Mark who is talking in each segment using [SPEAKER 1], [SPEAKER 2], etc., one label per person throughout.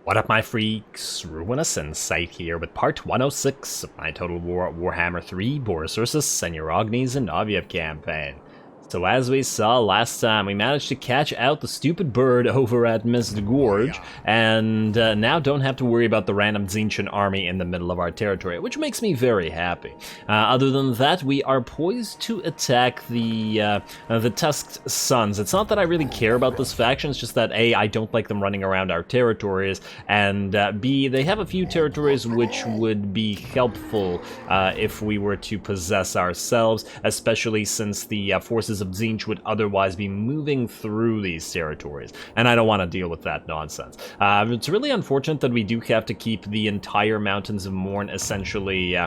[SPEAKER 1] What up, my freaks? RuinousInsight here with part 106 of my Total Warhammer 3 Boris Ursus and Uragni's and Noviev campaign. So as we saw last time, we managed to catch out the stupid bird over at Mist Gorge, and now don't have to worry about the random Tzeentchian army in the middle of our territory, which makes me very happy. Other than that, we are poised to attack the Tusked Sons. It's not that I really care about this faction, it's just that A, I don't like them running around our territories, and B, they have a few territories which would be helpful if we were to possess ourselves, especially since the forces of Tzeentch would otherwise be moving through these territories, and I don't want to deal with that nonsense. It's really unfortunate that we do have to keep the entire Mountains of Morn essentially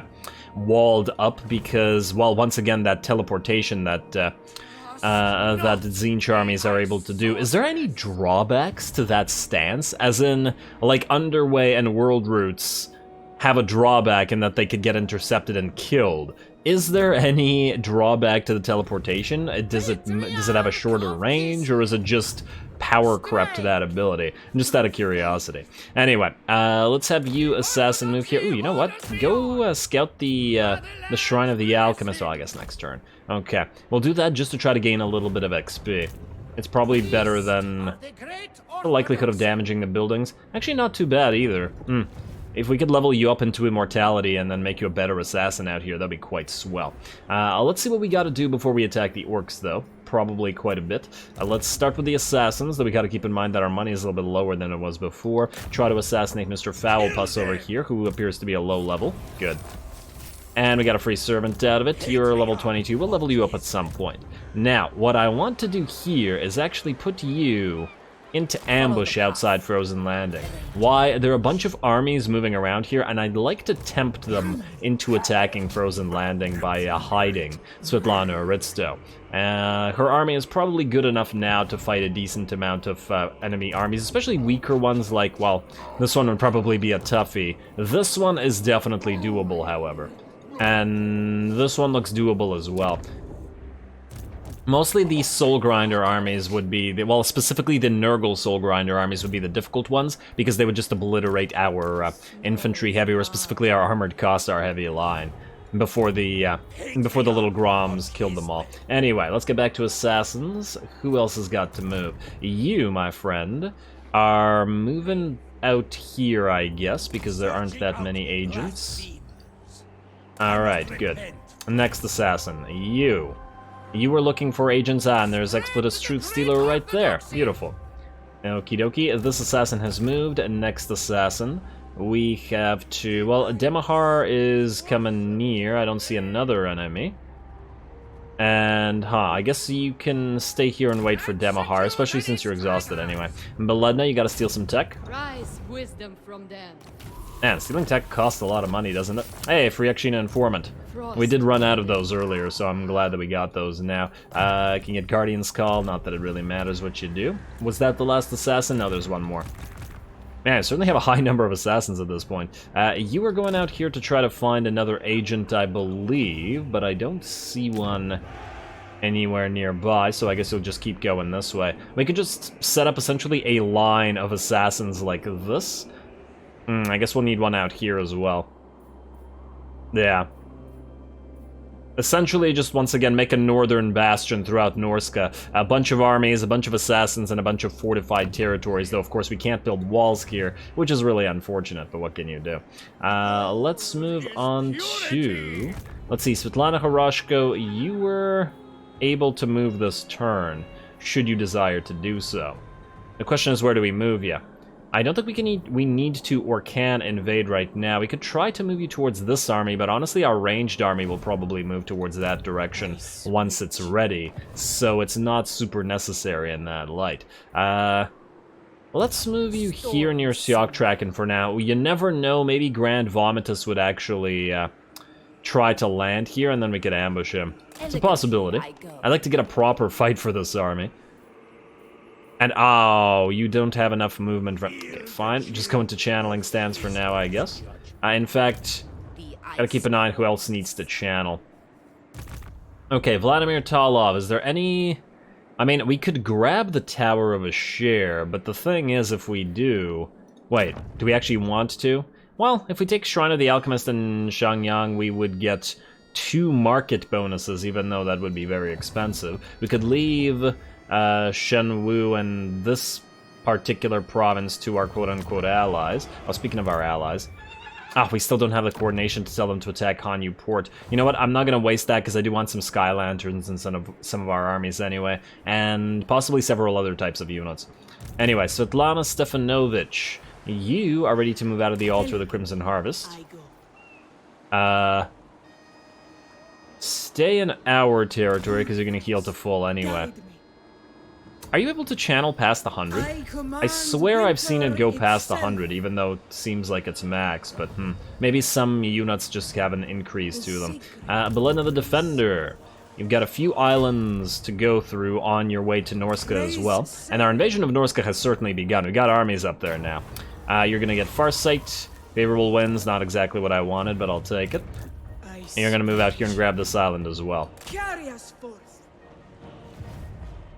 [SPEAKER 1] walled up because, well, once again, that teleportation that that Tzeentch armies are able to do. Is there any drawbacks to that stance? As in, like, Underway and World Roots have a drawback in that they could get intercepted and killed. Is there any drawback to the teleportation? Does it have a shorter range, or is it just power crept to that ability? Just out of curiosity. Anyway, let's have you, Assassin, move here. Ooh, you know what? Go scout the Shrine of the Alchemist. Well, I guess next turn. Okay, we'll do that just to try to gain a little bit of XP. It's probably better than the likelihood of damaging the buildings. Actually, not too bad either. If we could level you up into immortality and then make you a better assassin out here, that'd be quite swell. Let's see what we gotta do before we attack the orcs, though. Probably quite a bit. Let's start with the assassins, though we gotta keep in mind that our money is a little bit lower than it was before. Try to assassinate Mr. Foulpuss over here, who appears to be a low level. Good. And we got a free servant out of it. You're level 22. We'll level you up at some point. Now, what I want to do here is actually put you into ambush outside Frozen Landing. Why? There are a bunch of armies moving around here, and I'd like to tempt them into attacking Frozen Landing by hiding Svetlana Aristo. Her army is probably good enough now to fight a decent amount of enemy armies, especially weaker ones like, well, this one would probably be a toughie. This one is definitely doable, however. And this one looks doable as well. Mostly the Soul Grinder armies would be, well, specifically the Nurgle Soul Grinder armies would be the difficult ones, because they would just obliterate our infantry heavy, or specifically our armored Kossar heavy line, before the little Groms killed them all. Anyway, let's get back to assassins. Who else has got to move? You, my friend, are moving out here, I guess, because there aren't that many agents. Alright, good. Next assassin, you. You were looking for agents, and there's Expletus Truth Stealer right there. Beautiful. Okie dokie, this assassin has moved. Next assassin, we have to... Well, Demahar is coming near. I don't see another enemy. And, I guess you can stay here and wait for Demahar, especially since you're exhausted anyway. Beledna, you gotta steal some tech.
[SPEAKER 2] Rise wisdom from them.
[SPEAKER 1] Man, stealing tech costs a lot of money, doesn't it? Hey, free Akshina Informant. We did run out of those earlier, so I'm glad that we got those now. Can get Guardian's Call, not that it really matters what you do. Was that the last assassin? No, there's one more. Man, I certainly have a high number of assassins at this point. You are going out here to try to find another agent, I believe, but I don't see one anywhere nearby, so I guess you'll just keep going this way. We could just set up essentially a line of assassins like this. I guess we'll need one out here as well. Yeah. Essentially, just once again, make a northern bastion throughout Norska. A bunch of armies, a bunch of assassins, and a bunch of fortified territories, though of course we can't build walls here, which is really unfortunate, but what can you do? Let's move on to... Let's see, Svetlana Horoshko, you were able to move this turn, should you desire to do so. The question is, where do we move you? I don't think we need to or can invade right now. We could try to move you towards this army, but honestly our ranged army will probably move towards that direction once it's ready, so it's not super necessary in that light. Let's move you here near Sioktraken for now. You never know, maybe Grand Vomitus would actually try to land here, and then we could ambush him. It's a possibility. I'd like to get a proper fight for this army. And, oh, you don't have enough movement. Okay, fine. Just go into channeling stance for now, I guess. In fact, gotta keep an eye on who else needs to channel. Okay, Vladimir Talov, is there any... I mean, we could grab the Tower of Ashir, but the thing is, if we do, Wait, do we actually want to? Well, if we take Shrine of the Alchemist and Shangyang, we would get 2 market bonuses, even though that would be very expensive. We could leave Shenwu and this particular province to our quote-unquote allies. Oh, speaking of our allies. We still don't have the coordination to tell them to attack Hanyu Port. You know what, I'm not going to waste that because I do want some Sky Lanterns in some of our armies anyway, and possibly several other types of units. Anyway, Svetlana Stefanovich, you are ready to move out of the Altar of the Crimson Harvest. Stay in our territory because you're going to heal to full anyway. Are you able to channel past 100? I swear I've seen it go past 100, even though it seems like it's max, but maybe some units just have an increase to them. Belena the Defender. You've got a few islands to go through on your way to Norska as well, and our invasion of Norska has certainly begun. We've got armies up there now. You're going to get Farsight, favorable winds, not exactly what I wanted, but I'll take it. And you're going to move out here and grab this island as well.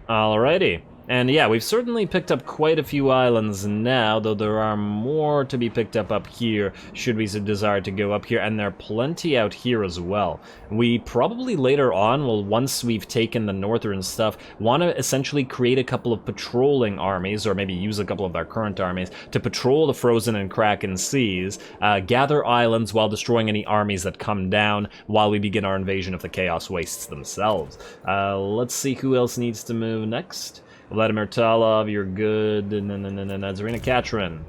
[SPEAKER 1] Alrighty. And yeah, we've certainly picked up quite a few islands now, though there are more to be picked up here, should we desire to go up here, and there are plenty out here as well. We probably later on will, once we've taken the northern stuff, want to essentially create a couple of patrolling armies, or maybe use a couple of our current armies, to patrol the frozen and kraken seas, gather islands while destroying any armies that come down, while we begin our invasion of the Chaos Wastes themselves. Let's see who else needs to move next. Vladimir Talov, you're good. Zarina Katrin.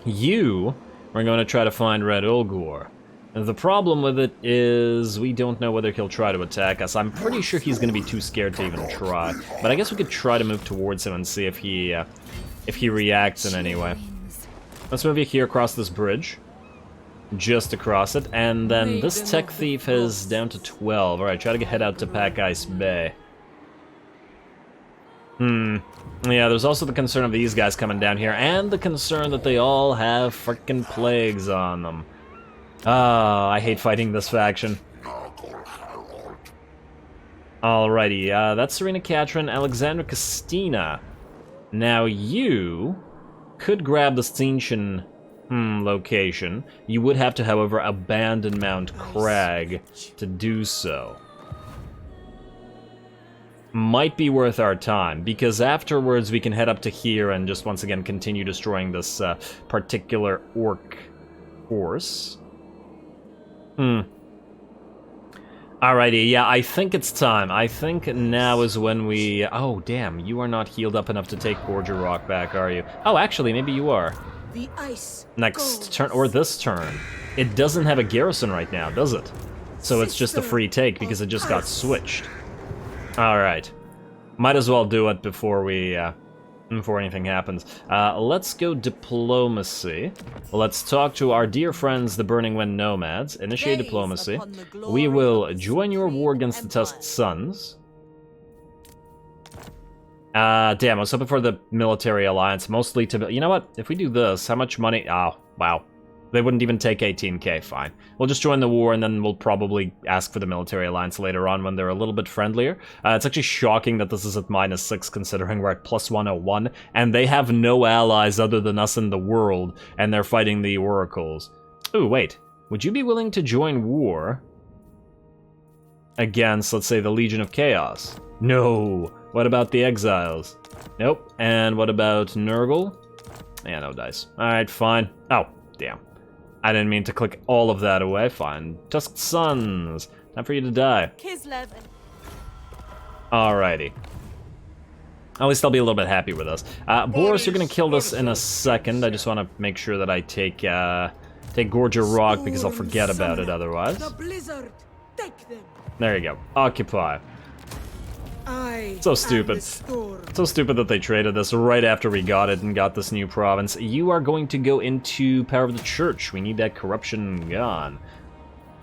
[SPEAKER 1] You are going to try to find Red Ulgor. The problem with it is we don't know whether he'll try to attack us. I'm pretty sure he's going to be too scared to even try. But I guess we could try to move towards him and see if he reacts in any way. Let's move you here across this bridge. Just across it. And then this tech thief is down to 12. Alright, try to head out to Pack Ice Bay. Yeah, there's also the concern of these guys coming down here, and the concern that they all have frickin' plagues on them. I hate fighting this faction. Alrighty, that's Serena Katrin, Alexandra Kristina. Now you could grab the Stinshan location. You would have to, however, abandon Mount Crag to do so. Might be worth our time, because afterwards we can head up to here and just once again continue destroying this particular orc force. Alrighty, yeah, I think it's time. I think now is when we... Oh, damn, you are not healed up enough to take Gorger Rock back, are you? Oh, actually, maybe you are.
[SPEAKER 3] The ice
[SPEAKER 1] Next turn, or this turn. It doesn't have a garrison right now, does it? So it's just a free take because it just got switched. Alright. Might as well do it before we, before anything happens. Let's go diplomacy. Let's talk to our dear friends, the Burning Wind Nomads. Initiate diplomacy. We will join your war against the Tusked Sons. Damn, I was hoping for the military alliance, mostly to... You know what? If we do this, how much money... Oh, wow. They wouldn't even take 18k, fine. We'll just join the war, and then we'll probably ask for the military alliance later on when they're a little bit friendlier. It's actually shocking that this is at -6, considering we're at +101, and they have no allies other than us in the world, and they're fighting the oracles. Ooh, wait. Would you be willing to join war against, let's say, the Legion of Chaos? No. What about the Exiles? Nope. And what about Nurgle? Yeah, no dice. Alright, fine. Oh, damn. I didn't mean to click all of that away. Fine. Tusked Sons. Time for you to die.
[SPEAKER 3] Kislev.
[SPEAKER 1] Alrighty. At least I'll be a little bit happy with us. Boris, you're gonna kill this in a second. I just want to make sure that I take Gorger Rock because I'll forget about it otherwise.
[SPEAKER 3] The blizzard. Take them.
[SPEAKER 1] There you go. Occupy. So stupid. So stupid that they traded this right after we got it and got this new province. You are going to go into Power of the Church. We need that corruption gone.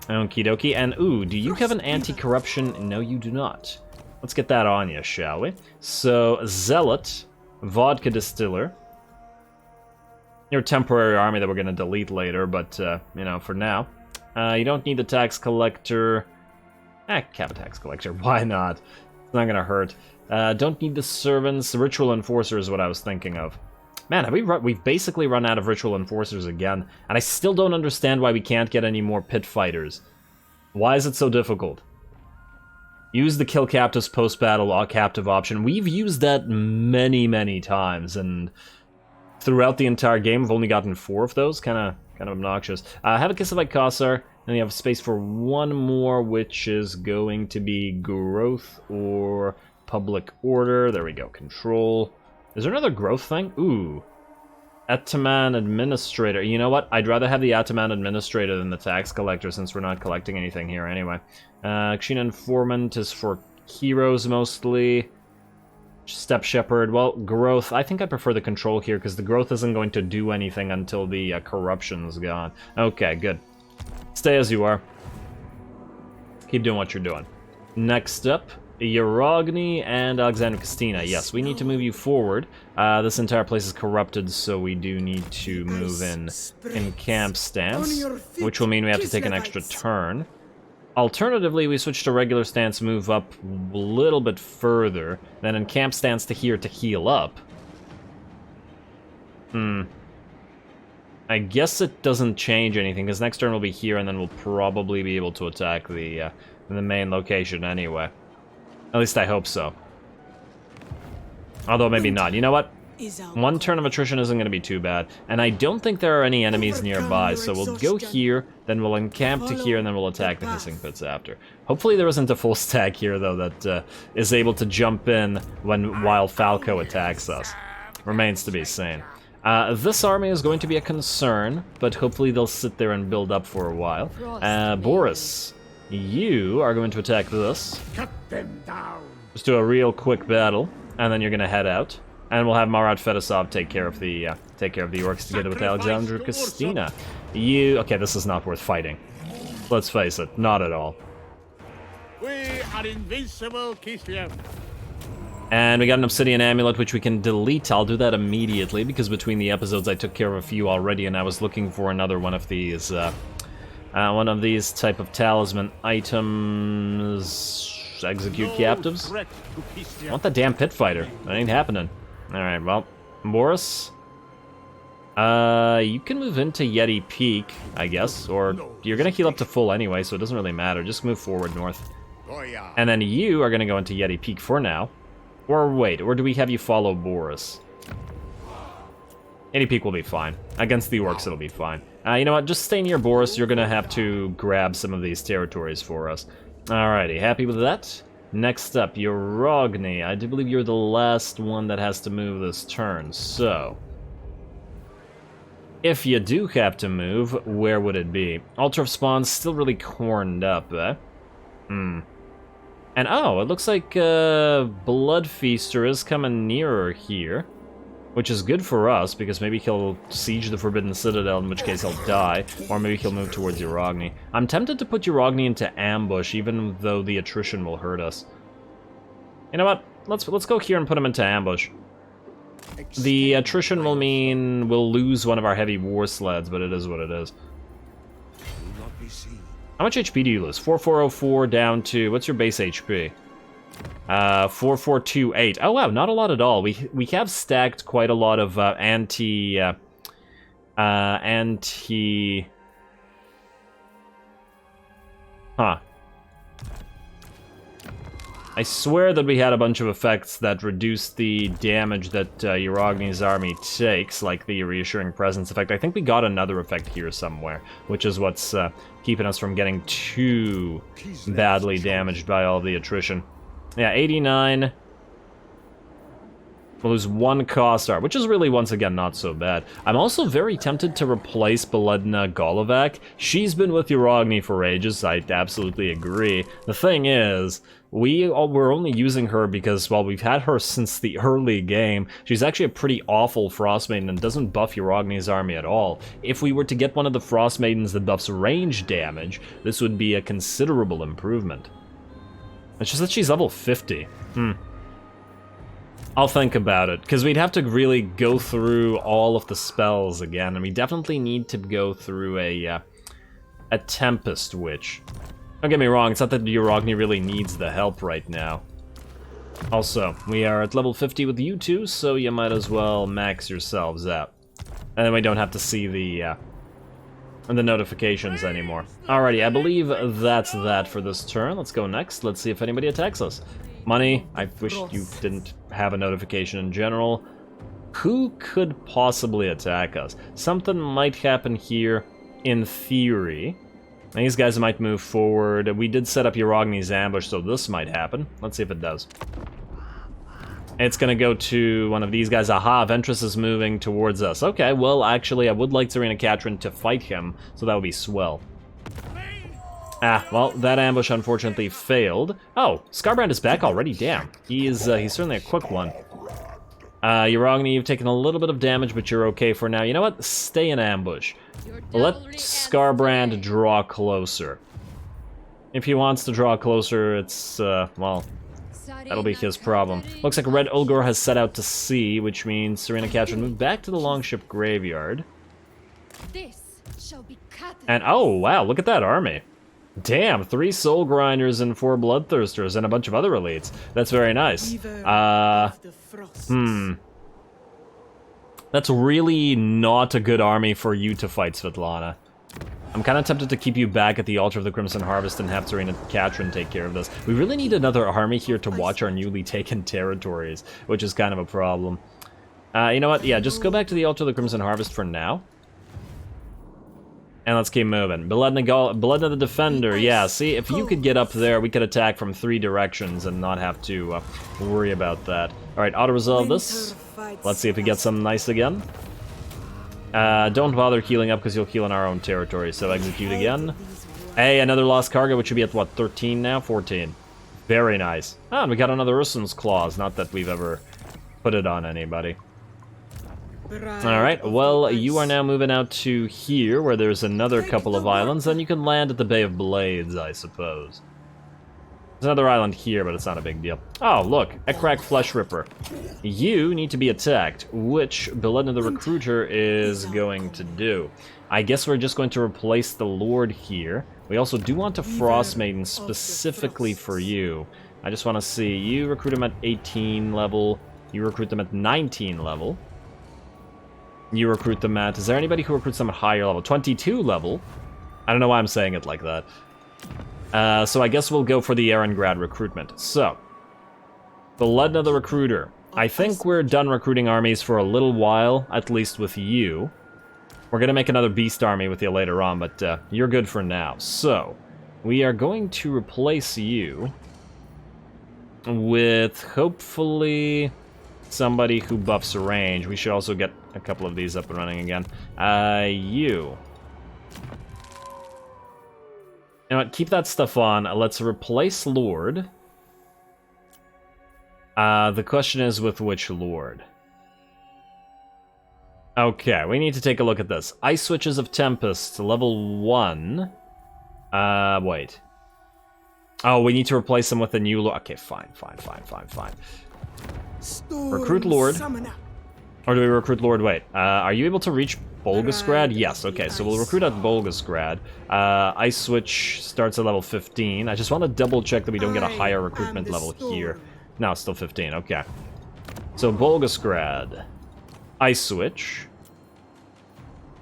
[SPEAKER 1] Okie dokie. And ooh, do you have an anti-corruption? No, you do not. Let's get that on you, shall we? So, Zealot, Vodka Distiller. Your temporary army that we're going to delete later, but, you know, for now. You don't need the tax collector. Have a tax collector. Why not? It's not gonna hurt. Don't need the servants. The ritual enforcer is what I was thinking of. Man, we've basically run out of Ritual Enforcers again, and I still don't understand why we can't get any more Pit Fighters. Why is it so difficult? Use the Kill Captives post-battle captive option. We've used that many, many times, and throughout the entire game, we've only gotten 4 of those. Kind of obnoxious. Have a Kislevite Kossar, and you have space for one more, which is going to be Growth or Public Order. There we go. Control. Is there another growth thing? Ooh. Ataman Administrator. You know what? I'd rather have the Ataman Administrator than the Tax Collector, since we're not collecting anything here anyway. Kshina Informant is for heroes mostly. Step Shepherd. Well, Growth. I think I prefer the Control here, because the Growth isn't going to do anything until the Corruption's gone. Okay, good. Stay as you are. Keep doing what you're doing. Next up, Yarogni and Alexander Kristina. Yes, we need to move you forward. This entire place is corrupted, so we do need to move in camp stance, which will mean we have to take an extra turn. Alternatively, we switch to regular stance, move up a little bit further, then in camp stance to here to heal up. I guess it doesn't change anything, because next turn we'll be here, and then we'll probably be able to attack the main location anyway. At least I hope so. Although maybe not. You know what? One turn of attrition isn't going to be too bad. And I don't think there are any enemies nearby, so we'll go here, then we'll encamp to here, and then we'll attack the Hissing Pits after. Hopefully there isn't a full stack here, though, that is able to jump in while Falco attacks us. Remains to be seen. This army is going to be a concern, but hopefully they'll sit there and build up for a while. Boris, you are going to attack this.
[SPEAKER 4] Cut them down.
[SPEAKER 1] Just do a real quick battle, and then you're going to head out. And we'll have Marat Fedosov take care of the orcs together with Alexander Kristina. Okay, this is not worth fighting. Let's face it, not at all.
[SPEAKER 4] We are invincible, Kislev.
[SPEAKER 1] And we got an Obsidian Amulet, which we can delete. I'll do that immediately, because between the episodes I took care of a few already, and I was looking for another one of these type of talisman items. Execute captives. I want the damn Pit Fighter. That ain't happening. Alright, well, Boris, you can move into Yeti Peak, I guess, or you're gonna heal up to full anyway, so it doesn't really matter. Just move forward north. And then you are gonna go into Yeti Peak for now. Or wait, or do we have you follow Boris? Yeti Peak will be fine. Against the orcs, it'll be fine. You know what, just stay near Boris. You're gonna have to grab some of these territories for us. Alrighty, happy with that? Next up, Yarogni. I do believe you're the last one that has to move this turn, so... if you do have to move, where would it be? Altar of Spawn's still really corned up, eh? And oh, it looks like Blood Feaster is coming nearer here. Which is good for us, because maybe he'll siege the Forbidden Citadel, in which case he'll die, or maybe he'll move towards Yarogni. I'm tempted to put Yarogni into ambush, even though the attrition will hurt us. You know what? Let's go here and put him into ambush. The attrition will mean we'll lose one of our heavy war sleds, but it is what it is. How much HP do you lose? 4404 down to... what's your base HP? 4428. Oh wow, not a lot at all. We have stacked quite a lot of anti. Huh. I swear that we had a bunch of effects that reduced the damage that Yarogni's army takes, like the Reassuring Presence effect. I think we got another effect here somewhere, which is what's keeping us from getting too badly damaged by all the attrition. Yeah, 89. We'll lose 1 Kossar, which is really, once again, not so bad. I'm also very tempted to replace Beledna Golovac. She's been with Yarogni for ages, I absolutely agree. The thing is, we're only using her because, well, we've had her since the early game. She's actually a pretty awful Frost Maiden and doesn't buff Yarogni's army at all. If we were to get one of the Frost Maidens that buffs range damage, this would be a considerable improvement. It's just that she's level 50. I'll think about it, because we'd have to really go through all of the spells again, and we definitely need to go through a Tempest Witch. Don't get me wrong, it's not that Yarogni really needs the help right now. Also, we are at level 50 with you two, so you might as well max yourselves out. And then we don't have to see the notifications anymore. Alrighty, I believe that's that for this turn. Let's go next. Let's see if anybody attacks us. Money, I wish you didn't have a notification in general. Who could possibly attack us? Something might happen here in theory. These guys might move forward. We did set up Uragni's ambush, so this might happen. Let's see if it does. It's gonna go to one of these guys. Aha, Ventress is moving towards us. Okay, well, actually, I would like Tsarina Katrin to fight him, so that would be swell. Ah, well, that ambush unfortunately failed. Oh, Scarbrand is back already, damn. He's certainly a quick one. Uragni, you've taken a little bit of damage, but you're okay for now. You know what? Stay in ambush. Let Scarbrand draw closer. If he wants to draw closer, it's, well, that'll be his problem. Looks like Red Ulgor has set out to sea, which means Tsarina Katrin moved back to the Longship Graveyard. And, oh, wow, look at that army. Damn, 3 Soul Grinders and 4 Bloodthirsters and a bunch of other elites. That's very nice. That's really not a good army for you to fight, Svetlana. I'm kind of tempted to keep you back at the Altar of the Crimson Harvest and have Tsarina Katrin take care of this. We really need another army here to watch our newly taken territories, which is kind of a problem. You know what? Yeah, just go back to the Altar of the Crimson Harvest for now. And let's keep moving. Beledna the Defender, yeah, see, if you could get up there, we could attack from 3 directions and not have to worry about that. Alright, auto-resolve this. Let's see if we get something nice again. Don't bother healing up because you'll heal in our own territory, so execute again. Hey, another lost cargo, which should be at, what, 13 now? 14. Very nice. Ah, and we got another Ursun's Claws, not that we've ever put it on anybody. Alright, well, you are now moving out to here, where there's another couple of islands, and you can land at the Bay of Blades, I suppose. There's another island here, but it's not a big deal. Oh, look, Ekrak Flesh Ripper. You need to be attacked, which Beledna the Recruiter is going to do. I guess we're just going to replace the Lord here. We also do want a Frost Maiden specifically for you. I just want to see, you recruit them at 18 level, you recruit them at 19 level. You recruit them at... Is there anybody who recruits them at higher level? 22 level? I don't know why I'm saying it like that. So I guess we'll go for the Erengrad recruitment. So, Beledna the Recruiter. I think we're done recruiting armies for a little while, at least with you. We're going to make another Beast army with you later on, but you're good for now. So, we are going to replace you with, hopefully, somebody who buffs range. We should also get a couple of these up and running again. You know what? Keep that stuff on. Let's replace Lord. The question is with which Lord? Okay, we need to take a look at this. Ice Switches of Tempest, level 1. Wait. Oh, we need to replace them with a new Lord. Okay, fine. Recruit Lord. Or do we recruit Lord? Wait, are you able to reach Bolgasgrad? Yes, okay, so we'll recruit at Bolgasgrad. Ice Switch starts at level 15. I just want to double check that we don't get a higher recruitment level here. No, it's still 15, okay. So Bolgasgrad. Ice Switch.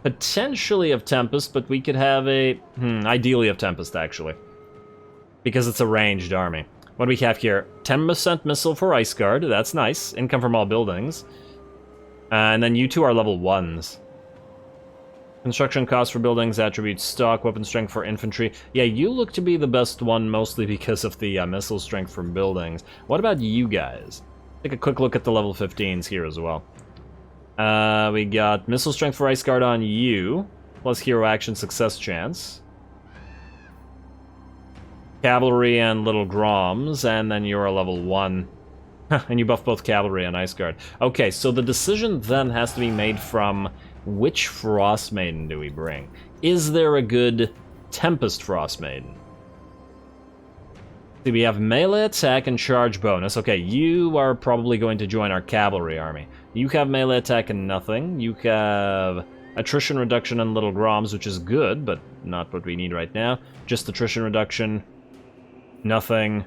[SPEAKER 1] Potentially of Tempest, but we could have a... ideally of Tempest, actually. Because it's a ranged army. What do we have here? 10% missile for Ice Guard, that's nice. Income from all buildings. And then you two are level 1s. Construction cost for buildings, attributes, stock, weapon strength for infantry. Yeah, you look to be the best one, mostly because of the missile strength from buildings. What about you guys? Take a quick look at the level 15s here as well. We got missile strength for Ice Guard on you, plus hero action success chance. Cavalry and little Groms, and then you're a level 1. And you buff both Cavalry and Ice Guard. Okay, so the decision then has to be made from which Frost Maiden do we bring? Is there a good Tempest Frost Maiden? See, we have melee attack and charge bonus. Okay, you are probably going to join our Cavalry army. You have melee attack and nothing. You have attrition reduction and little Groms, which is good, but not what we need right now. Just attrition reduction, nothing.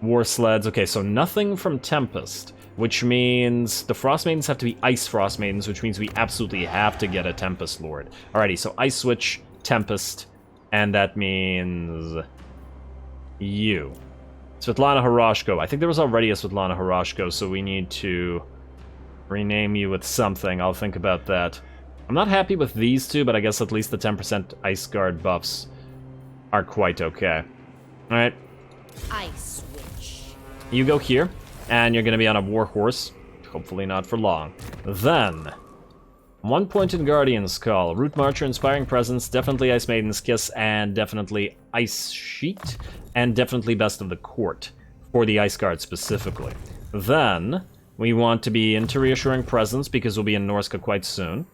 [SPEAKER 1] War sleds. Okay, so nothing from Tempest, which means the Frost Maidens have to be Ice Frost Maidens, which means we absolutely have to get a Tempest Lord. Alrighty, so Ice Switch, Tempest, and that means you. Svetlana Horoshko. I think there was already a Svetlana Horoshko, so we need to rename you with something. I'll think about that. I'm not happy with these two, but I guess at least the 10% Ice Guard buffs are quite okay. Alright.
[SPEAKER 2] Ice switch.
[SPEAKER 1] You go here, and you're gonna be on a war horse. Hopefully not for long. Then, 1 point in Guardian's Call. Root Marcher, Inspiring Presence, definitely Ice Maiden's Kiss, and definitely Ice Sheet, and definitely Best of the Court, for the Ice Guard specifically. Then, we want to be into Reassuring Presence, because we'll be in Norska quite soon.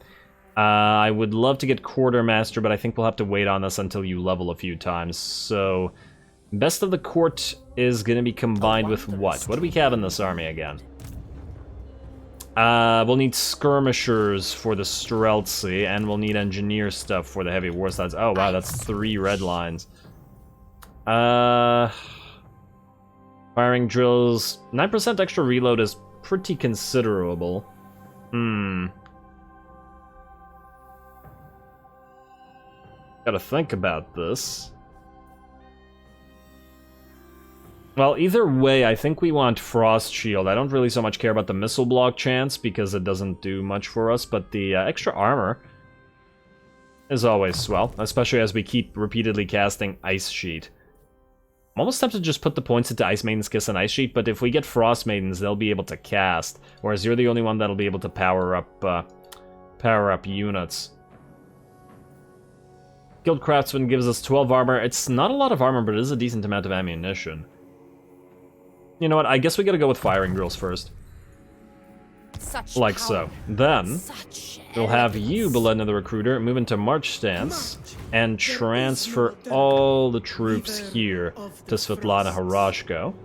[SPEAKER 1] I would love to get Quartermaster, but I think we'll have to wait on this until you level a few times, so... Best of the Court is going to be combined with what? What do we have in this army again? We'll need Skirmishers for the Streltsy, and we'll need Engineer stuff for the Heavy War Sleds. Oh wow, that's 3 red lines. Firing Drills... 9% extra reload is pretty considerable. Gotta think about this. Well, either way, I think we want Frost Shield. I don't really so much care about the missile block chance, because it doesn't do much for us, but the extra armor is always swell, especially as we keep repeatedly casting Ice Sheet. I'm almost tempted to just put the points into Ice Maiden's Kiss and Ice Sheet, but if we get Frost Maidens, they'll be able to cast, whereas you're the only one that'll be able to power up units. Guild Craftsman gives us 12 armor. It's not a lot of armor, but it is a decent amount of ammunition. You know what, I guess we gotta go with Firing Drills first.
[SPEAKER 2] Such
[SPEAKER 1] Like
[SPEAKER 2] power.
[SPEAKER 1] so. Then,
[SPEAKER 2] Such
[SPEAKER 1] we'll have you, Beledna the Recruiter, move into March Stance, and transfer all the troops here to Svetlana Horoshko.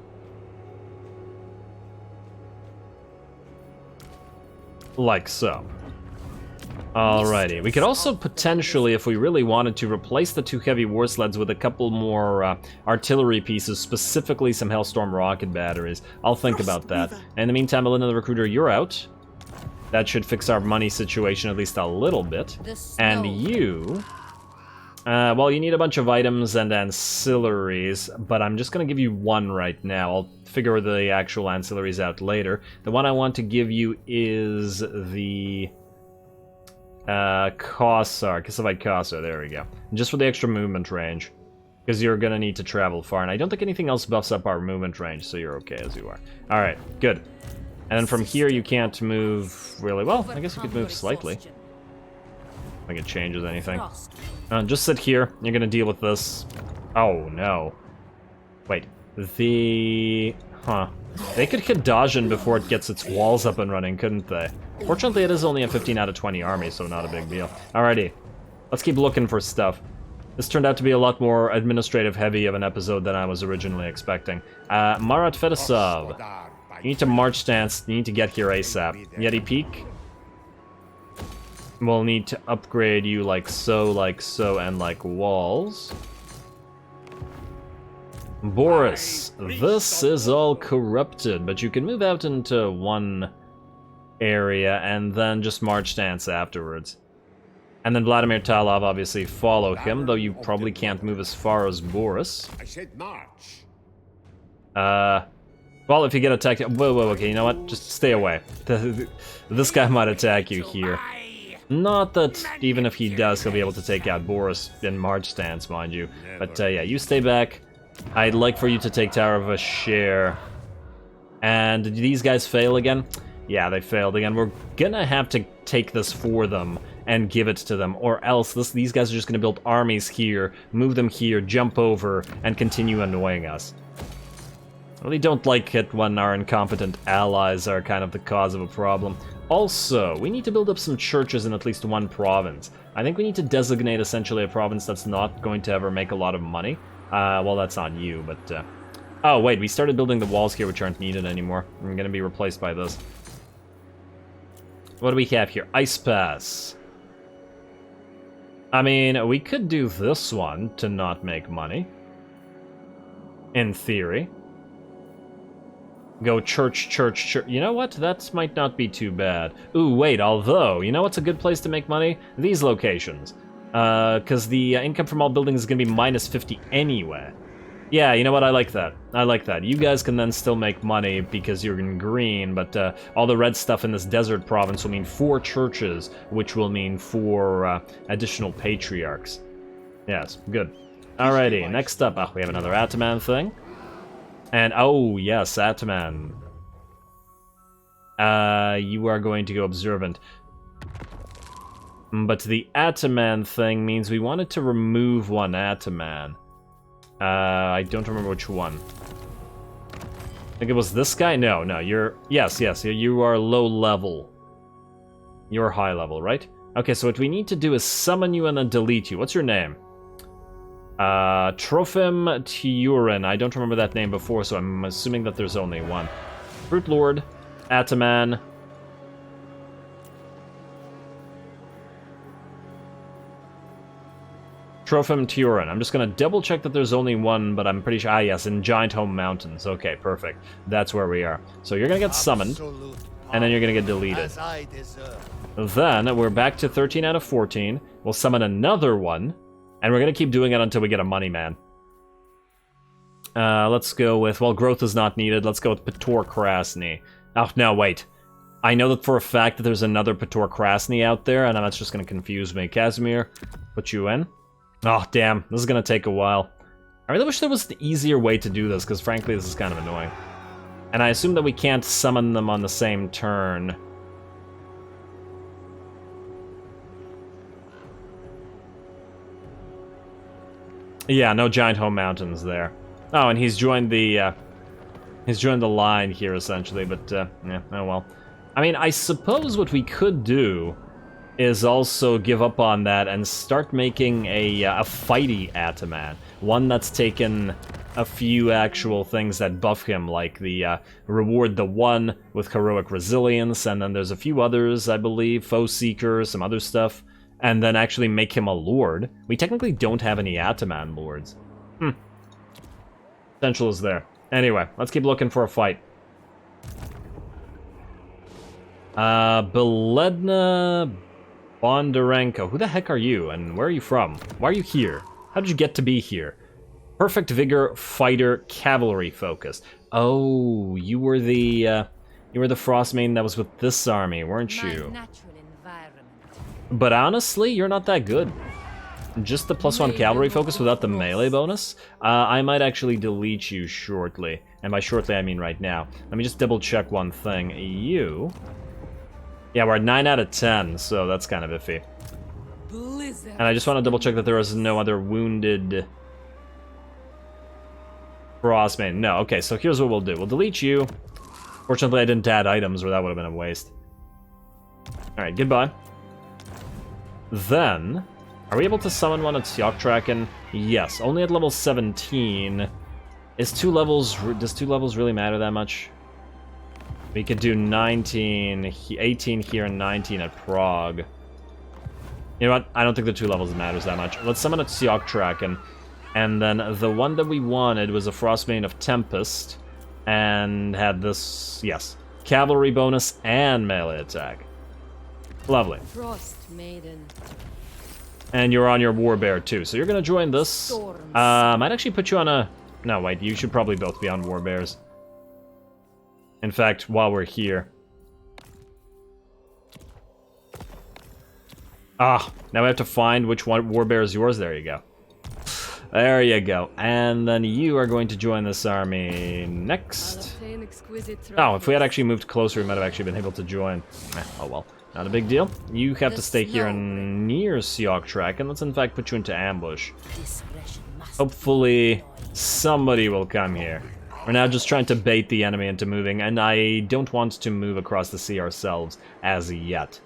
[SPEAKER 1] Like so. Alrighty, we could also potentially, if we really wanted to, replace the 2 heavy war sleds with a couple more artillery pieces, specifically some Hellstorm rocket batteries. I'll think about that. In the meantime, Belinda the Recruiter, you're out. That should fix our money situation at least a little bit. And you... well, you need a bunch of items and ancillaries, but I'm just gonna give you 1 right now. I'll figure the actual ancillaries out later. The one I want to give you is the... Kislev Kossar, there we go. Just for the extra movement range. Because you're gonna need to travel far, and I don't think anything else buffs up our movement range, so you're okay as you are. Alright, good. And then from here you can't move really well. I guess you could move slightly. I think it changes anything. Just sit here, you're gonna deal with this. Oh no. Wait, they could hit Dajin before it gets its walls up and running, couldn't they? Fortunately, it is only a 15 out of 20 army, so not a big deal. Alrighty, let's keep looking for stuff. This turned out to be a lot more administrative heavy of an episode than I was originally expecting. Marat Fedosov, you need to March Stance, you need to get here ASAP. Yeti Peak, we'll need to upgrade you like so, and like walls. Boris, this is all corrupted, but you can move out into one area and then just March Stance afterwards. And then Vladimir Talov, obviously, follow him, though you probably can't move as far as Boris.
[SPEAKER 4] I said march.
[SPEAKER 1] Well, if you get attacked... Whoa, okay, you know what? Just stay away. This guy might attack you here. Not that even if he does, he'll be able to take out Boris in March Stance, mind you. But yeah, you stay back. I'd like for you to take Tower of Ashare. And did these guys fail again? Yeah, they failed again. We're gonna have to take this for them and give it to them, or else these guys are just gonna build armies here, move them here, jump over, and continue annoying us. I really don't like it when our incompetent allies are kind of the cause of a problem. Also, we need to build up some churches in at least one province. I think we need to designate essentially a province that's not going to ever make a lot of money. Well, that's not you, but... Oh, wait, we started building the walls here, which aren't needed anymore. I'm gonna be replaced by this. What do we have here? Ice Pass. I mean, we could do this one to not make money. In theory. Go church, church, church. You know what? That might not be too bad. Ooh, wait, although, you know what's a good place to make money? These locations. Because the income from all buildings is going to be minus 50 anyway. Yeah, you know what? I like that. I like that. You guys can then still make money because you're in green, but all the red stuff in this desert province will mean 4 churches, which will mean 4 additional patriarchs. Yes, good. Alrighty, next up, we have another Ataman thing. And, oh, yes, Ataman. You are going to go observant. But the Ataman thing means we wanted to remove one Ataman. I don't remember which one. I think it was this guy? No, you're... Yes, you are low level. You're high level, right? Okay, so what we need to do is summon you and then delete you. What's your name? Trofim Turin. I don't remember that name before, so I'm assuming that there's only one. Fruit Lord, Ataman. Trofim Turin. I'm just gonna double check that there's only one, but I'm pretty sure. Ah, yes, in Giant Home Mountains. Okay, perfect. That's where we are. So you're gonna get summoned, and then you're gonna get deleted. Then we're back to 13 out of 14. We'll summon another one, and we're gonna keep doing it until we get a money man. Let's go with, well, growth is not needed. Let's go with Pator Krasny. Oh, no, wait. I know that for a fact that there's another Pator Krasny out there, and that's just gonna confuse me. Casimir, put you in. Oh, damn. This is gonna take a while. I really wish there was an easier way to do this, because frankly, this is kind of annoying. And I assume that we can't summon them on the same turn. Yeah, no Giant Home Mountains there. Oh, and he's joined the line here, essentially, but, yeah, oh well. I mean, I suppose what we could do is also give up on that and start making a fighty Ataman. One that's taken a few actual things that buff him, like the reward the one with heroic resilience, and then there's a few others, I believe, foe seeker, some other stuff, and then actually make him a lord. We technically don't have any Ataman lords. Potential is there. Anyway, let's keep looking for a fight. Beledna Bondarenko. Who the heck are you, and where are you from? Why are you here? How did you get to be here? Perfect vigor, fighter, cavalry focused. Oh, you were the Frostmane that was with this army, weren't you? But honestly, you're not that good. Just the +1 cavalry focus without the melee bonus? I might actually delete you shortly. And by shortly, I mean right now. Let me just double check one thing. You... Yeah, we're at 9 out of 10, so that's kind of iffy. And I just want to double check that there is no other wounded Frostmane. No, okay, so here's what we'll do. We'll delete you. Fortunately, I didn't add items, or that would have been a waste. Alright, goodbye. Then, are we able to summon one at Syoktraken? Yes, only at level 17. Does 2 levels really matter that much? We could do 18 here and 19 at Prague. You know what? I don't think the 2 levels matters that much. Let's summon a Syoktraken. And then the one that we wanted was a Frostmane of Tempest. And had this, yes, cavalry bonus and melee attack. Lovely.
[SPEAKER 2] Frost Maiden.
[SPEAKER 1] And you're on your Warbear too, so you're gonna join this. I'd actually put you on a... No, wait, you should probably both be on Warbears. In fact, while we're here. Ah, now we have to find which one Warbear is yours. There you go. There you go. And then you are going to join this army next. Oh, if we had actually moved closer, we might have actually been able to join. Oh well, not a big deal. You have to stay here near Syoktraken, and let's in fact put you into ambush. Hopefully, somebody will come here. We're now just trying to bait the enemy into moving, and I don't want to move across the sea ourselves as yet.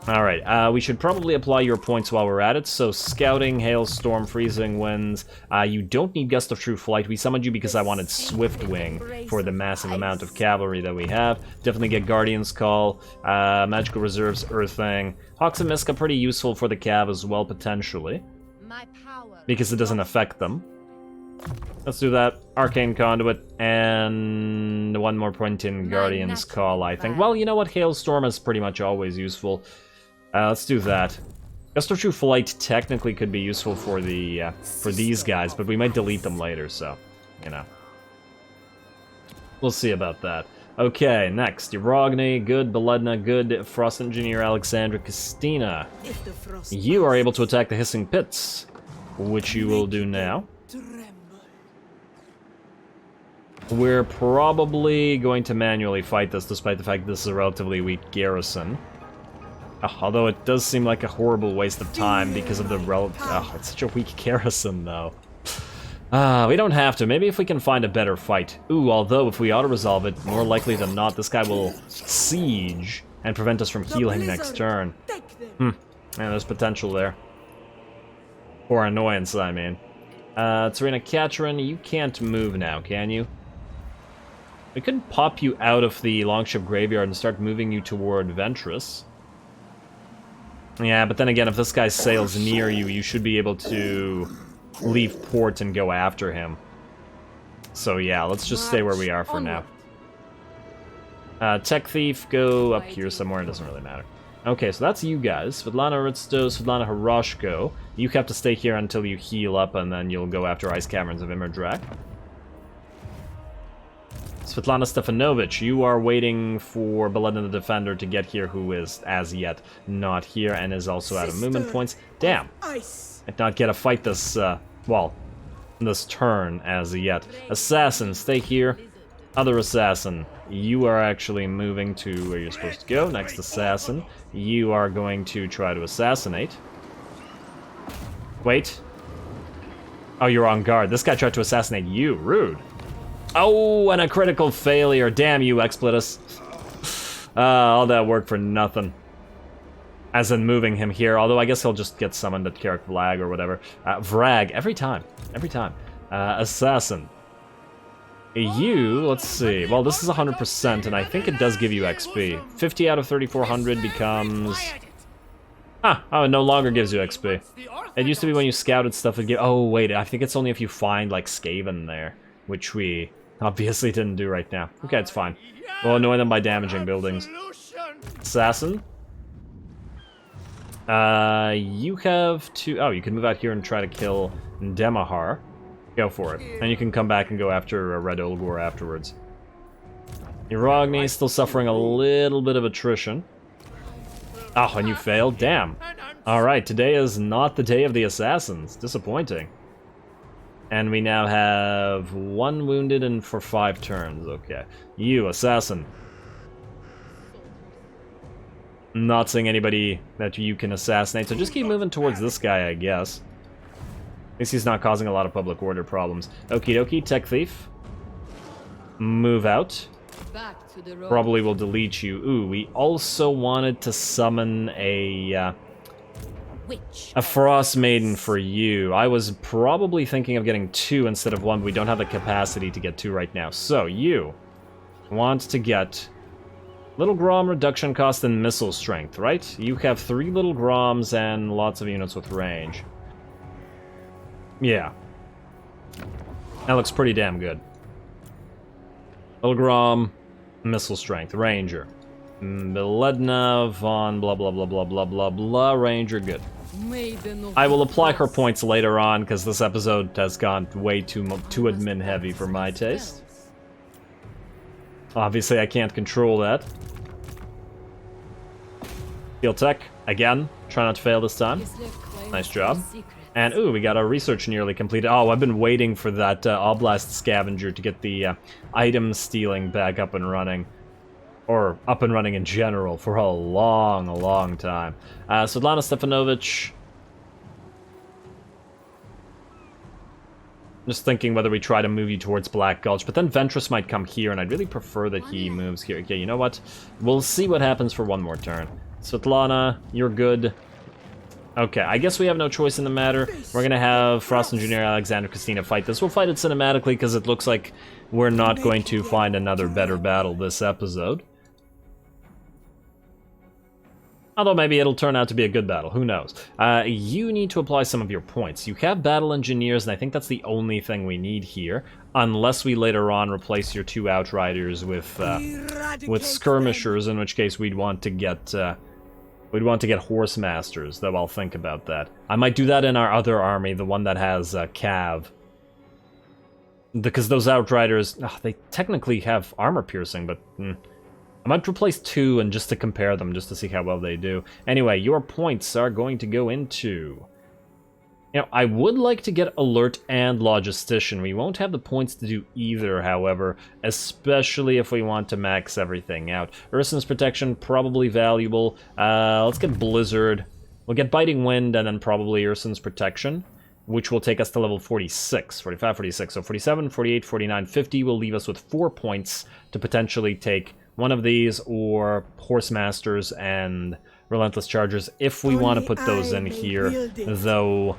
[SPEAKER 1] Alright, we should probably apply your points while we're at it. So, Scouting, Hailstorm, Freezing Winds. You don't need Gust of True Flight. We summoned you because I wanted Swift Wing for the massive amount of cavalry that we have. Definitely get Guardian's Call, Magical Reserves, Earthing. Hawks and Miska pretty useful for the cav as well, potentially. Because it doesn't affect them. Let's do that. Arcane Conduit, and one more point in Guardian's Call, I think. Well, you know what? Hailstorm is pretty much always useful. Let's do that. Gust of True Flight technically could be useful for the for these guys, but we might delete them later, so, you know. We'll see about that. Okay, next. Urogny, good. Beledna, good. Frost Engineer Alexandra Christina.
[SPEAKER 3] If the frost
[SPEAKER 1] You are able to attack the Hissing Pits, which you will do now.
[SPEAKER 3] tremble.
[SPEAKER 1] We're probably going to manually fight this, despite the fact this is a relatively weak garrison. Although it does seem like a horrible waste of time because of the it's such a weak garrison, though. We don't have to. Maybe if we can find a better fight. Ooh, although if we auto-resolve it, more likely than not, this guy will siege and prevent us from healing next turn.
[SPEAKER 3] Take them.
[SPEAKER 1] And there's potential there. Or annoyance, I mean. Tsarina Katrin, you can't move now, can you? We could pop you out of the Longship Graveyard and start moving you toward Ventress. Yeah, but then again, if this guy sails near you, you should be able to leave port and go after him. So yeah, let's just stay where we are for now. Tech Thief, go up here somewhere, it doesn't really matter. Okay, so that's you guys. Svetlana Ritsto, Svetlana Hiroshko. You have to stay here until you heal up, and then you'll go after Ice Caverns of Imerdrak. Svetlana Stefanovich, you are waiting for Beledna the Defender to get here, who is, as yet, not here, and is also out of movement points. Damn!
[SPEAKER 3] Ice.
[SPEAKER 1] I'd not get a fight this, well, this turn as yet. Assassin, stay here. Other assassin, you are actually moving to where you're supposed to go. Next assassin, you are going to try to assassinate. Wait. Oh, you're on guard. This guy tried to assassinate you. Rude. Oh, and a critical failure. Damn you, Explitus. All that work for nothing. As in moving him here, although I guess he'll just get summoned at Carrick Vlag or whatever. Vrag, every time. Every time. Assassin. You, let's see. Well, this is 100%, and I think it does give you XP. 50 out of 3,400 becomes... Oh, it no longer gives you XP. It used to be when you scouted stuff, it'd give... Oh, wait, I think it's only if you find, like, Skaven there. Which we obviously didn't do right now. Okay, it's fine. We'll annoy them by damaging buildings. Assassin. You have to... Oh, you can move out here and try to kill Demahar. Go for it. And you can come back and go after Red Olgor afterwards. Urogny is still suffering a little bit of attrition. Oh, and you failed? Damn. Alright, today is not the day of the assassins. Disappointing. And we now have 1 wounded and for 5 turns. Okay. You, assassin. Not seeing anybody that you can assassinate, so just keep moving towards this guy, I guess. At least he's not causing a lot of public order problems. Okie dokie, Tech Thief. Move out.
[SPEAKER 2] Back to the road.
[SPEAKER 1] Probably will delete you. Ooh, we also wanted to summon a Frost Maiden for you. I was probably thinking of getting 2 instead of 1, but we don't have the capacity to get 2 right now. So, you want to get Little Grom reduction cost and missile strength, right? You have 3 Little Groms and lots of units with range. Yeah. That looks pretty damn good. Little Grom, missile strength, Ranger. Beledna, Von, blah blah blah blah blah blah blah, Ranger, good. I will apply her points later on, because this episode has gone way too admin heavy for my taste. Obviously, I can't control that. Heal Tech, again. Try not to fail this time. Nice job. And, ooh, we got our research nearly completed. Oh, I've been waiting for that Oblast Scavenger to get the item stealing back up and running. Or up and running in general for a long time. Svetlana Stefanovich. Just thinking whether we try to move you towards Black Gulch, but then Ventress might come here, and I'd really prefer that he moves here. Okay, you know what? We'll see what happens for 1 more turn. Svetlana, you're good. Okay, I guess we have no choice in the matter. We're gonna have Frost Engineer Alexander Christina fight this. We'll fight it cinematically, because it looks like we're not going to find another better battle this episode. Although maybe it'll turn out to be a good battle, who knows. You need to apply some of your points. You have battle engineers, and I think that's the only thing we need here. Unless we later on replace your 2 outriders with skirmishers, in which case we'd want to get horse masters, though I'll think about that. I might do that in our other army, the one that has cav. Because those outriders, they technically have armor piercing, but I might replace 2 and just to compare them, just to see how well they do. Anyway, your points are going to go into... You know, I would like to get Alert and Logistician. We won't have the points to do either, however, especially if we want to max everything out. Ursun's Protection, probably valuable. Let's get Blizzard. We'll get Biting Wind and then probably Ursun's Protection, which will take us to level 46, 45, 46. So 47, 48, 49, 50 will leave us with 4 points to potentially take one of these or Horse Masters and Relentless Chargers if we want to put those in here, though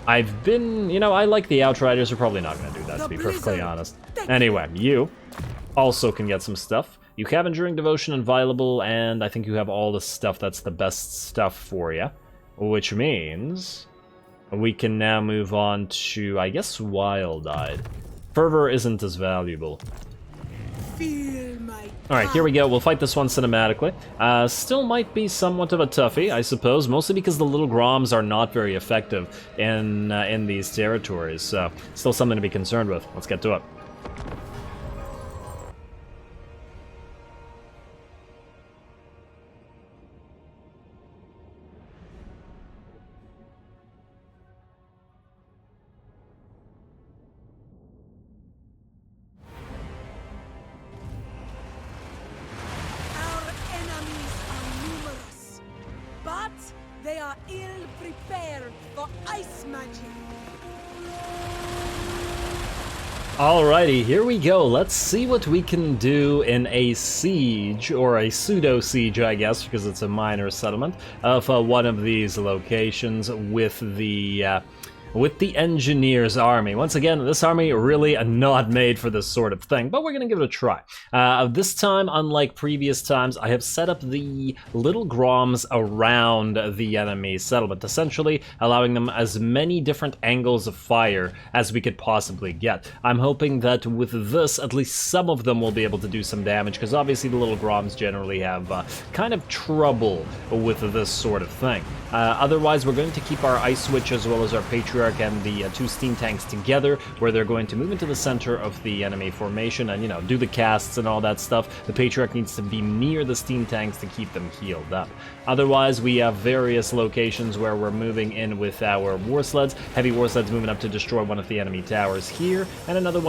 [SPEAKER 1] I've been, you know, I like the Outriders. We're probably not going to do that, to be perfectly honest. Anyway, you also can get some stuff. You have Enduring Devotion and Violable, and I think you have all the stuff that's the best stuff for you, which means we can now move on to, I guess, Wild-Eyed. Fervor isn't as valuable. Alright, here we go. We'll fight this one cinematically. Still might be somewhat of a toughie, I suppose, mostly because the little Groms are not very effective in these territories, so still something to be concerned with. Let's get to it.
[SPEAKER 3] They are ill prepared for ice magic.
[SPEAKER 1] Alrighty, here we go. Let's see what we can do in a siege, or a pseudo-siege, I guess, because it's a minor settlement, of one of these locations with the Engineers army. Once again, this army really not made for this sort of thing, but we're gonna give it a try. This time, unlike previous times, I have set up the little Groms around the enemy settlement, essentially allowing them as many different angles of fire as we could possibly get. I'm hoping that with this, at least some of them will be able to do some damage, because obviously the little Groms generally have kind of trouble with this sort of thing. Otherwise, we're going to keep our Ice Witch as well as our Patriarch and the 2 steam tanks together, where they're going to move into the center of the enemy formation and, you know, do the casts and all that stuff. The Patriarch needs to be near the steam tanks to keep them healed up. Otherwise, we have various locations where we're moving in with our war sleds. Heavy war sleds moving up to destroy one of the enemy towers here, and another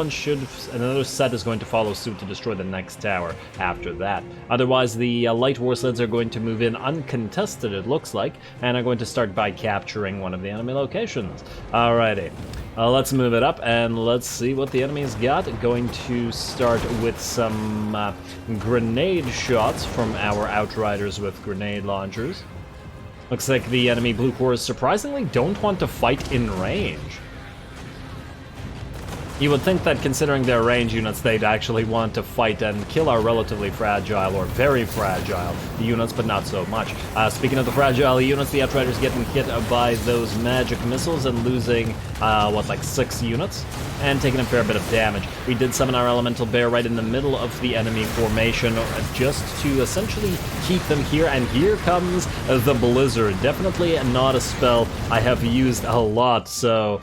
[SPEAKER 1] set is going to follow suit to destroy the next tower after that. Otherwise, the light war sleds are going to move in uncontested, it looks like, and are going to start by capturing one of the enemy locations. Alrighty, let's move it up and let's see what the enemy's got. Going to start with some grenade shots from our Outriders with grenade launchers. Looks like the enemy Blue Corps surprisingly don't want to fight in range. You would think that considering their range units, they'd actually want to fight and kill our relatively fragile, or very fragile, units, but not so much. Speaking of the fragile units, the Outriders getting hit by those magic missiles and losing, like 6 units, and taking a fair bit of damage. We did summon our Elemental Bear right in the middle of the enemy formation, just to essentially keep them here, and here comes the Blizzard. Definitely not a spell I have used a lot, so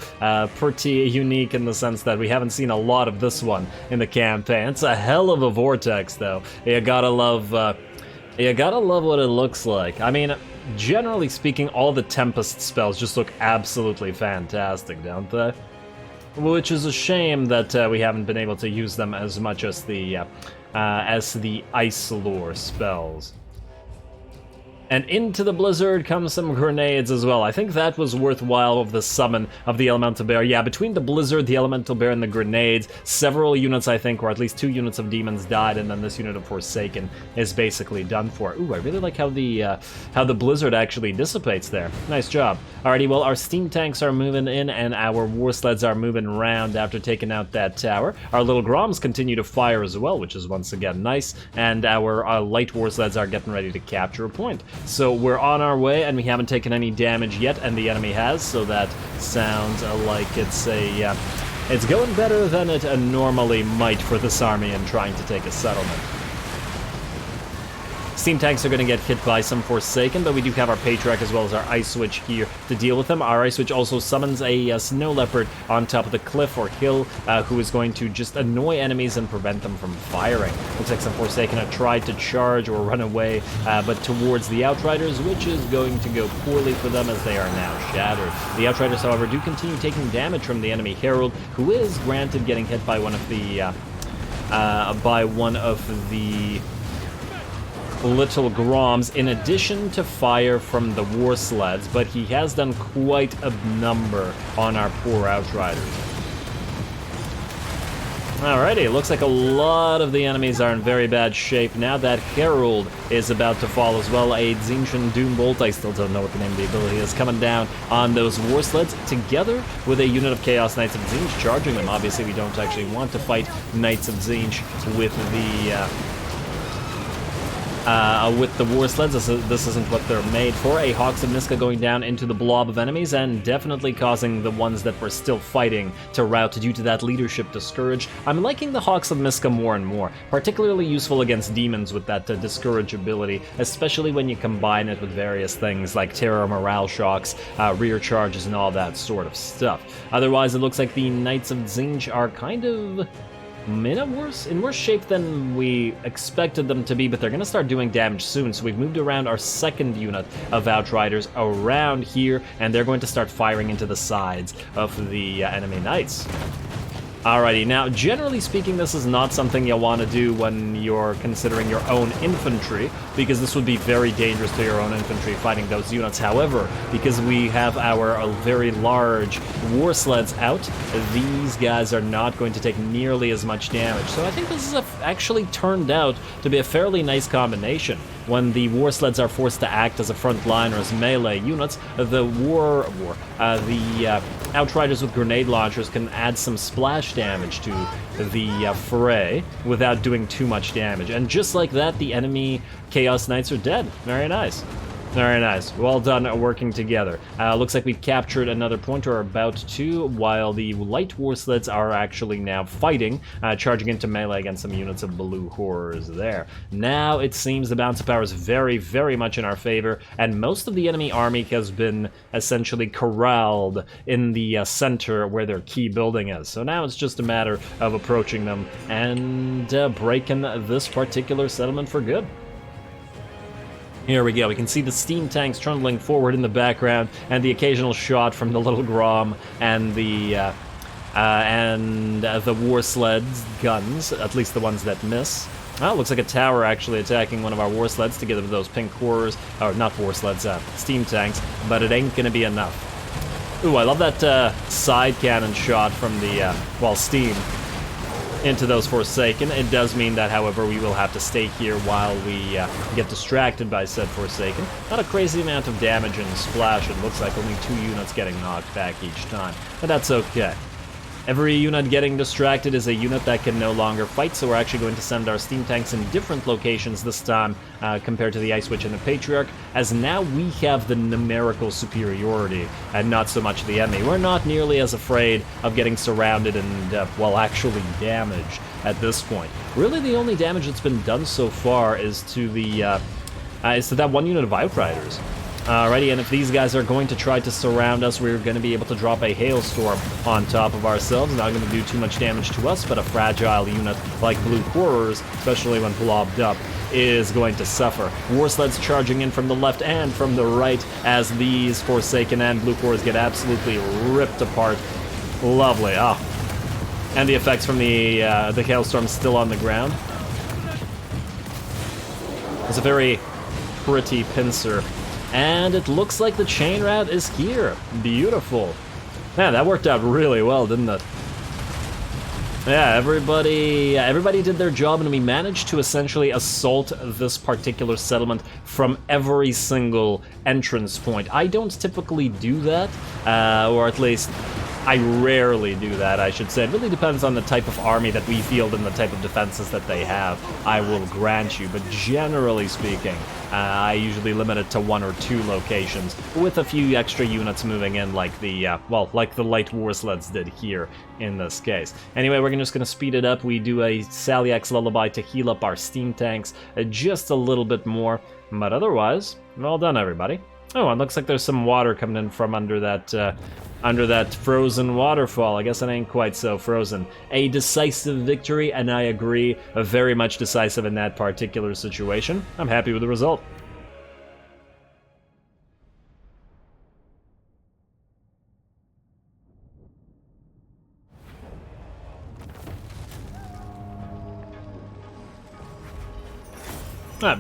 [SPEAKER 1] pretty unique in the sense that we haven't seen a lot of this one in the campaign. It's a hell of a vortex, though. You gotta love what it looks like. I mean, generally speaking, all the Tempest spells just look absolutely fantastic, don't they? Which is a shame that we haven't been able to use them as much as the Ice Lore spells. And into the Blizzard comes some grenades as well. I think that was worthwhile of the summon of the Elemental Bear. Yeah, between the Blizzard, the Elemental Bear, and the grenades, several units, I think, or at least 2 units of demons died, and then this unit of Forsaken is basically done for. Ooh, I really like how the Blizzard actually dissipates there. Nice job. Alrighty, well, our steam tanks are moving in, and our war sleds are moving around after taking out that tower. Our little Groms continue to fire as well, which is once again nice, and our light war sleds are getting ready to capture a point. So we're on our way, and we haven't taken any damage yet, and the enemy has, so that sounds like it's a... it's going better than it normally might for this army in trying to take a settlement. Steam tanks are going to get hit by some Forsaken, but we do have our Patriarch as well as our Ice Witch here to deal with them. Our Ice Witch also summons a Snow Leopard on top of the cliff or hill, who is going to just annoy enemies and prevent them from firing. Looks like some Forsaken have tried to charge or run away, but towards the Outriders, which is going to go poorly for them as they are now shattered. The Outriders, however, do continue taking damage from the enemy Herald, who is granted getting hit by one of the little Groms, in addition to fire from the War Sleds, but he has done quite a number on our poor Outriders. Alrighty, looks like a lot of the enemies are in very bad shape. Now that Herald is about to fall as well, a Tzeentch Doombolt, I still don't know what the name of the ability is, coming down on those War Sleds, together with a unit of Chaos Knights of Tzeentch charging them. Obviously, we don't actually want to fight Knights of Tzeentch with the War Sleds. This isn't what they're made for. A Hawks of Niska going down into the blob of enemies and definitely causing the ones that were still fighting to rout due to that leadership discourage. I'm liking the Hawks of Niska more and more, particularly useful against demons with that discourage ability, especially when you combine it with various things like terror, morale shocks, rear charges, and all that sort of stuff. Otherwise, it looks like the Knights of Tzeentch are kind of in worse shape than we expected them to be, but they're going to start doing damage soon. So we've moved around our second unit of Outriders around here, and they're going to start firing into the sides of the enemy knights. Alrighty, now generally speaking, this is not something you'll want to do when you're considering your own infantry, because this would be very dangerous to your own infantry fighting those units. However, because we have our very large War Sleds out, these guys are not going to take nearly as much damage. So I think this is actually turned out to be a fairly nice combination. When the War Sleds are forced to act as a front line or as melee units, the Outriders with grenade launchers can add some splash damage to the fray without doing too much damage. And just like that, the enemy Chaos Knights are dead. Very nice. Very nice. Well done working together. Looks like we've captured another point, or are about to, while the light War Sleds are actually now fighting, charging into melee against some units of blue horrors there. Now it seems the balance of power is very, very much in our favor, and most of the enemy army has been essentially corralled in the center where their key building is. So now it's just a matter of approaching them and breaking this particular settlement for good. Here we go. We can see the steam tanks trundling forward in the background, and the occasional shot from the little Grom and the War Sleds guns, at least the ones that miss. Oh, it looks like a tower actually attacking one of our War Sleds together with those pink horrors, or not War Sleds, steam tanks, but it ain't gonna be enough. Ooh, I love that side cannon shot from the, steam into those Forsaken. It does mean that, however, we will have to stay here while we get distracted by said Forsaken. Not a crazy amount of damage in splash. It looks like only 2 units getting knocked back each time, but that's okay. Every unit getting distracted is a unit that can no longer fight, so we're actually going to send our steam tanks in different locations this time compared to the Ice Witch and the Patriarch, as now we have the numerical superiority and not so much the enemy. We're not nearly as afraid of getting surrounded and, actually damaged at this point. Really, the only damage that's been done so far is to that one unit of Outriders. Alrighty, and if these guys are going to try to surround us, we're going to be able to drop a hailstorm on top of ourselves. Not going to do too much damage to us, but a fragile unit like Blue Horrors, especially when blobbed up, is going to suffer. War Sleds charging in from the left and from the right as these Forsaken and Blue Horrors get absolutely ripped apart. Lovely. Ah. And the effects from the hailstorm still on the ground. It's a very pretty pincer. And it looks like the chain route is here. Beautiful. Man, that worked out really well, didn't it? Yeah, everybody did their job, and we managed to essentially assault this particular settlement from every single entrance point. I don't typically do that, or at least I rarely do that, I should say. It really depends on the type of army that we field and the type of defenses that they have, I will grant you. But generally speaking, I usually limit it to 1 or 2 locations, with a few extra units moving in like the, like the light war sleds did here in this case. Anyway, we're just going to speed it up. We do a Saliak's Lullaby to heal up our steam tanks just a little bit more, but otherwise, well done, everybody. Oh, and looks like there's some water coming in from under that frozen waterfall. I guess it ain't quite so frozen. A decisive victory, and I agree, very much decisive in that particular situation. I'm happy with the result.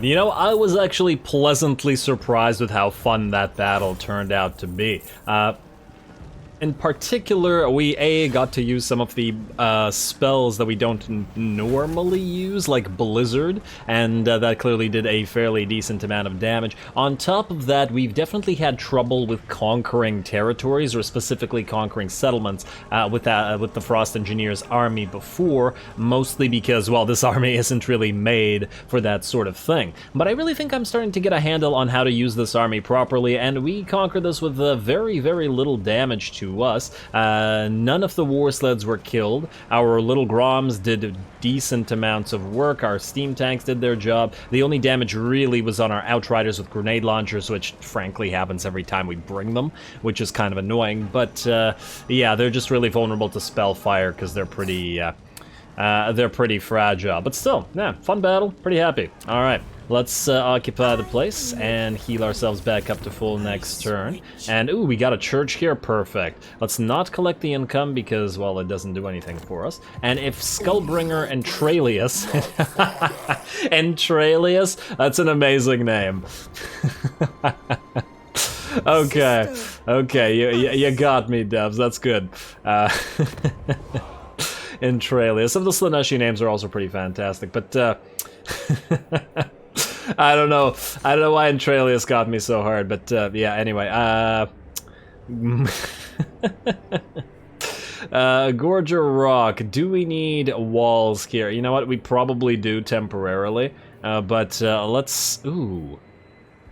[SPEAKER 1] You know, I was actually pleasantly surprised with how fun that battle turned out to be. In particular, we got to use some of the spells that we don't normally use, like Blizzard, and that clearly did a fairly decent amount of damage. On top of that, we've definitely had trouble with conquering territories, or specifically conquering settlements, with the Frost Engineers army before, mostly because, well, this army isn't really made for that sort of thing. But I really think I'm starting to get a handle on how to use this army properly, and we conquered this with very, very little damage to us. None of the war sleds were killed. Our little Groms did decent amounts of work. Our steam tanks did their job. The only damage really was on our Outriders with grenade launchers, which frankly happens every time we bring them, which is kind of annoying. But yeah, they're just really vulnerable to spell fire because they're pretty fragile. But still, yeah, fun battle. Pretty happy. All right. Let's occupy the place and heal ourselves back up to full next turn. And, ooh, we got a church here. Perfect. Let's not collect the income because, well, it doesn't do anything for us. And if Skullbringer and Tralius... Entralius? That's an amazing name. Okay, you got me, Devs. That's good. Entralius. Some of the Slaneshi names are also pretty fantastic, but... I don't know why Entralius got me so hard, but yeah, anyway, Gorger Rock, do we need walls here? You know what, we probably do temporarily, but let's, ooh.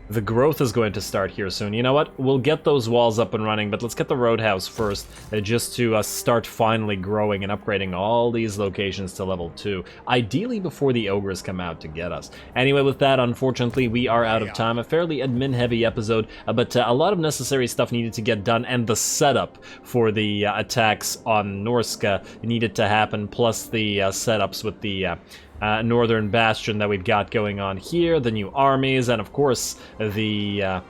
[SPEAKER 1] The growth is going to start here soon. You know what? We'll get those walls up and running, but let's get the roadhouse first, just to start finally growing and upgrading all these locations to level 2. Ideally before the ogres come out to get us. Anyway, with that, unfortunately, we are out of time. A fairly admin-heavy episode, but a lot of necessary stuff needed to get done, and the setup for the attacks on Norska needed to happen, plus the setups with the... Northern Bastion that we've got going on here, the new armies, and of course the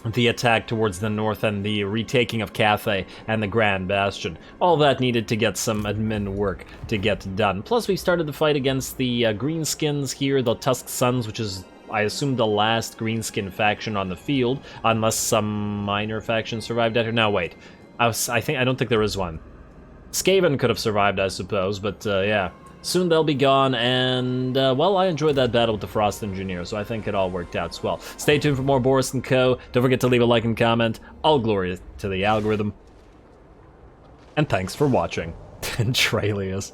[SPEAKER 1] attack towards the north and the retaking of Cathay and the Grand Bastion. All that needed to get some admin work to get done. Plus we started the fight against the Greenskins here, the Tusk Sons, which is I assume the last Greenskin faction on the field, unless some minor faction survived out here. No, wait. I don't think there is one. Skaven could have survived, I suppose, but yeah. Soon they'll be gone, and, well, I enjoyed that battle with the Frost Engineer, so I think it all worked out well. Stay tuned for more Boris & Co. Don't forget to leave a like and comment. All glory to the algorithm. And thanks for watching. Tralius.